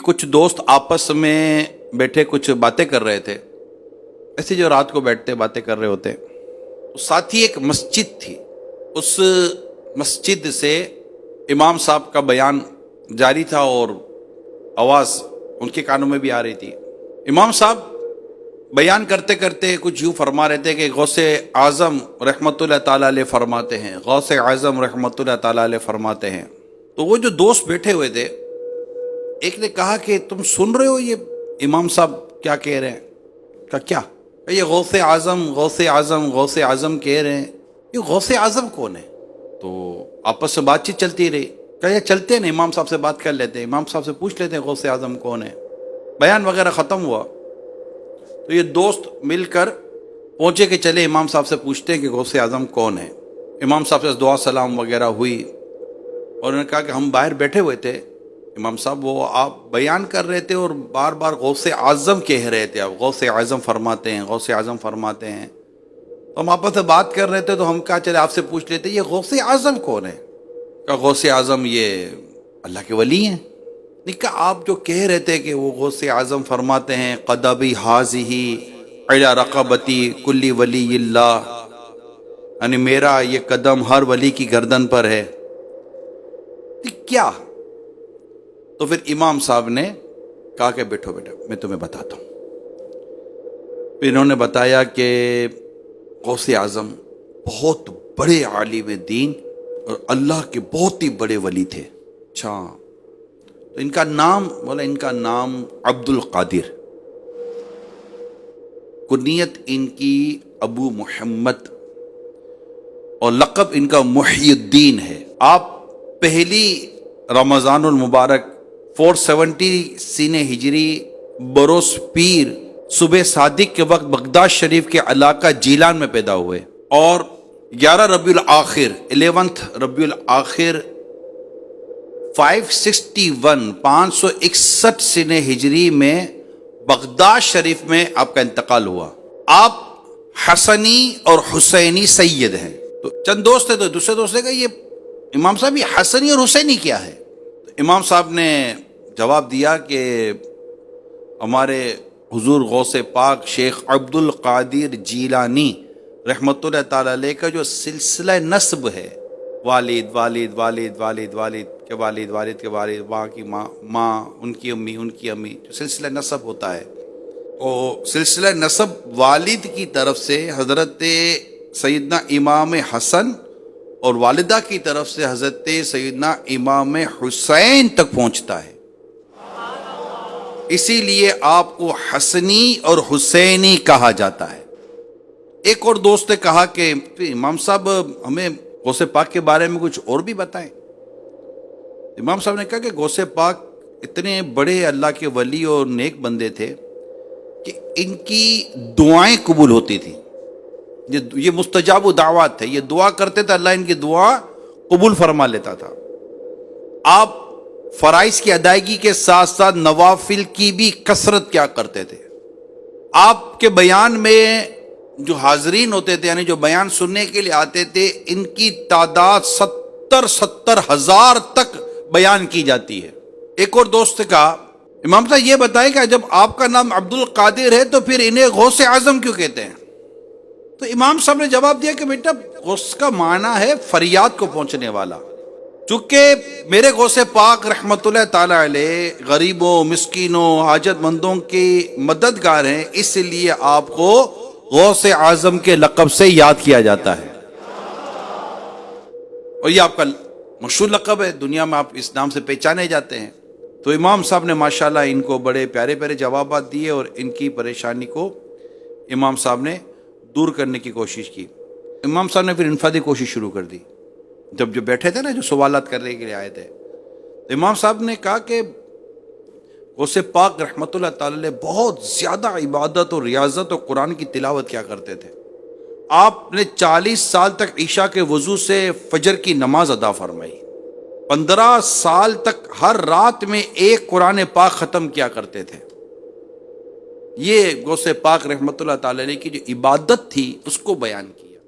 कुछ दोस्त आपस में बैठे कुछ बातें कर रहे थे, ऐसे जो रात को बैठते बातें कर रहे होते। साथ ही एक मस्जिद थी, उस मस्जिद से इमाम साहब का बयान जारी था और आवाज़ उनके कानों में भी आ रही थी। इमाम साहब बयान करते करते कुछ यूँ फरमा रहे थे कि गौसे आज़म रहमतुल्लाह ताला अलैह फरमाते हैं, गौसे आज़म रहमतुल्लाह ताला अलैह फरमाते हैं। तो वो जो दोस्त बैठे हुए थे, एक ने कहा कि तुम सुन रहे हो ये इमाम साहब क्या कह रहे हैं? कहा क्या? ये गौसे आज़म गौसे आज़म गौसे आज़म कह रहे हैं, ये गौसे आज़म कौन है? तो आपस में बातचीत चलती रही। कहा ये चलते हैं ना, इमाम साहब से बात कर लेते हैं, इमाम साहब से पूछ लेते हैं गौसे आज़म कौन है। बयान वगैरह ख़त्म हुआ तो ये दोस्त मिलकर पहुँचे कि चले इमाम साहब से पूछते हैं कि गौसे आज़म कौन है। इमाम साहब से दुआ सलाम वगैरह हुई और उन्होंने कहा कि हम बाहर बैठे हुए थे इमाम साहब, वो आप बयान कर रहे थे और बार बार गौसे आज़म कह रहे थे, आप गौसे आज़म फरमाते हैं, गौसे आज़म फरमाते हैं। तो हम आपस में बात कर रहे थे तो हम कहा चले आपसे पूछ लेते ये गौसे आज़म कौन है? कहा गौसे आज़म ये अल्लाह के वली हैं। नहीं, कहा आप जो कह रहे थे कि वो गौसे आज़म फरमाते हैं क़दबी हाज़िही अला रक़बती कुल्ली वलीयिल्लाह, यानी मेरा ये कदम हर वली की गर्दन पर है। क्या? तो फिर इमाम साहब ने कहा कि बैठो बेटा मैं तुम्हें बताता हूँ। फिर इन्होंने बताया कि गौसे आज़म बहुत बड़े आलिम दीन और अल्लाह के बहुत ही बड़े वली थे। अच्छा, तो इनका नाम बोला, इनका नाम अब्दुल कादिर, कुनियत इनकी अबू मोहम्मद और लक़ब इनका मुहियुद्दीन है। आप पहली रमज़ानुल मुबारक 470 सीने हिजरी बरोस पीर सुबह सादिक के वक्त बगदाद शरीफ के इलाका जीलान में पैदा हुए और 11 रबीउल आखिर 11th रबीउल आखिर 561 सीने हिजरी में बगदाद शरीफ में आपका इंतकाल हुआ। आप हसनी और हुसैनी सैयद हैं। तो चंद दोस्त थे, तो दूसरे दोस्त ने कहा ये इमाम साहब ये हसनी और हुसैनी क्या है? तो इमाम साहब ने जवाब दिया कि हमारे हुजूर गौसे पाक शेख अब्दुल कादिर जीलानी रहमतुल्लाह ताला अलैह का जो सिलसिला नस्ब है, वालिद वालिद वालिद वालिद वालिद के वालिद वालिद के वालिद, माँ की माँ उनकी अम्मी, जो सिलसिला नस्ब होता है, वो सिलसिला नस्ब वालिद की तरफ से हज़रत सैयदना इमाम हसन और वालिदा की तरफ से हज़रत सैयदना इमाम हुसैन तक पहुँचता है। इसीलिए आपको हसनी और हुसैनी कहा जाता है। एक और दोस्त ने कहा कि इमाम साहब हमें गौसे पाक के बारे में कुछ और भी बताएं। इमाम साहब ने कहा कि गौसे पाक इतने बड़े अल्लाह के वली और नेक बंदे थे कि इनकी दुआएं कबूल होती थी। ये मुस्तजाब दावत है, ये दुआ करते थे, अल्लाह इनकी दुआ कबूल फरमा लेता था। आप फराइज की अदायगी के साथ साथ नवाफिल की भी कसरत क्या करते थे। आपके बयान में जो हाजरीन होते थे, यानी जो बयान सुनने के लिए आते थे, इनकी तादाद 70 हजार तक बयान की जाती है। एक और दोस्त ने कहा इमाम साहब ये बताएं कि जब आपका नाम अब्दुल कादिर है तो फिर इन्हें गौसे आज़म क्यों कहते हैं? तो इमाम साहब ने जवाब दिया कि बेटा गौस का माना है फरियाद को पहुंचने वाला। चूंकि मेरे गौसे पाक रहमतुल्लाह ताला अलैह गरीबों मिस्कीनों हाजतमंदों की मददगार हैं, इसलिए आपको गौसे आज़म के लक़ब से याद किया जाता है और ये आपका मशहूर लक़ब है, दुनिया में आप इस नाम से पहचाने जाते हैं। तो इमाम साहब ने माशाल्लाह इनको बड़े प्यारे प्यारे जवाब दिए और इनकी परेशानी को इमाम साहब ने दूर करने की कोशिश की। इमाम साहब ने फिर इनफरादी कोशिश शुरू कर दी। जब जो बैठे थे ना, जो सवालात करने के लिए आए थे, तो इमाम साहब ने कहा कि गौसे पाक रहमतुल्लाह ताला अलैह बहुत ज़्यादा इबादत और रियाजत और कुरान की तिलावत क्या करते थे। आपने 40 साल तक ईशा के वज़ू से फजर की नमाज अदा फरमाई, 15 साल तक हर रात में एक कुरान पाक ख़त्म किया करते थे। ये गौसे पाक रहमतुल्लाह ताला अलैह की जो इबादत थी उसको बयान किया।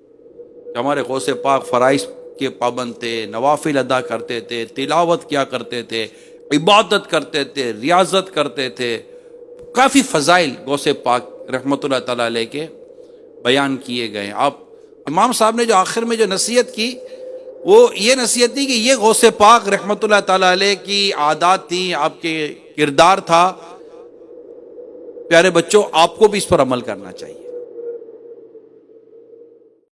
हमारे गौसे पाक फ़राइज़ के पाबंद थे, नवाफिल अदा करते थे, तिलावत क्या करते थे, عبادت کرتے تھے، ریاضت کرتے تھے. کافی فضائل غوث پاک رحمۃ اللہ تعالیٰ علیہ کے بیان کیے گئے. آپ امام صاحب نے جو آخر میں جو نصیحت کی وہ یہ نصیحت تھی کہ یہ غوث پاک رحمۃ اللہ تعالیٰ علیہ کی عادات تھیں، آپ کے کردار تھا. پیارے بچوں، آپ کو بھی اس پر عمل کرنا چاہیے.